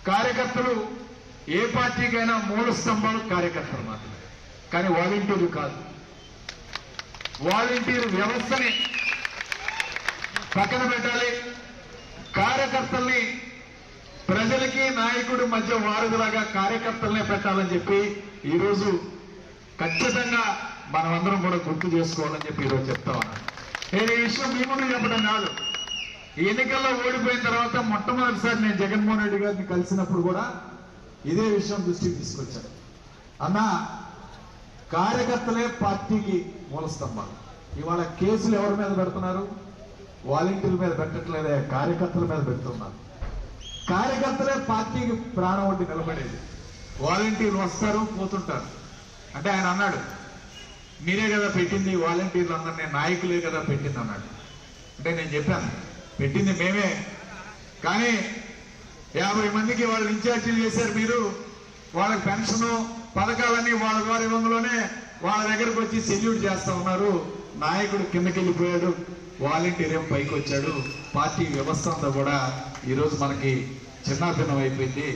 కార్యకర్తలు ఏ పార్టీకైనా మూల స్తంభాలు కార్యకర్తలు మాత్రమే, కానీ వాలంటీర్లు కాదు. వాలంటీర్ వ్యవస్థని పక్కన పెట్టాలి. కార్యకర్తల్ని ప్రజలకి నాయకుడి మధ్య వారధిలాగా కార్యకర్తలనే పెట్టాలని చెప్పి ఈరోజు ఖచ్చితంగా మనమందరం కూడా గుర్తు చేసుకోవాలని చెప్పి ఈరోజు చెప్తా ఉన్నాను. నేను ఈ విషయం మీ ముందు చెప్పడం కాదు. ఈ ఎన్నికల్లో ఓడిపోయిన తర్వాత మొట్టమొదటిసారి నేను జగన్మోహన్ రెడ్డి గారిని కలిసినప్పుడు కూడా ఇదే విషయం దృష్టికి తీసుకొచ్చాను. అన్న, కార్యకర్తలే పార్టీకి మూల స్తంభాలు. ఇవాళ కేసులు ఎవరి మీద పెడుతున్నారు? వాలంటీర్ల మీద పెట్టట్లేదే, కార్యకర్తల మీద పెడుతున్నారు. కార్యకర్తలే పార్టీకి ప్రాణం వంటి నిలబడేది. వాలంటీర్లు వస్తారు పోతుంటారు. అంటే ఆయన అన్నాడు, మీరే కదా పెట్టింది వాలంటీర్లు అందరినీ, నాయకులే కదా పెట్టింది అన్నాడు. అంటే నేను చెప్పాను, పెట్టింది మేమే, కానీ 50 మందికి వాళ్ళు ఇన్ఛార్జీలు చేశారు మీరు. వాళ్ళకి పెన్షను పథకాలన్నీ వాళ్ళ ద్వారా ఇవ్వడంలోనే వాళ్ళ దగ్గరకు వచ్చి సెల్యూట్ చేస్తా ఉన్నారు. నాయకుడు కిందకి వెళ్ళిపోయాడు, వాలంటీర్ ఏం పైకి వచ్చాడు. పార్టీ వ్యవస్థ అంతా కూడా ఈరోజు మనకి చిన్నాభిన్నం అయిపోయింది.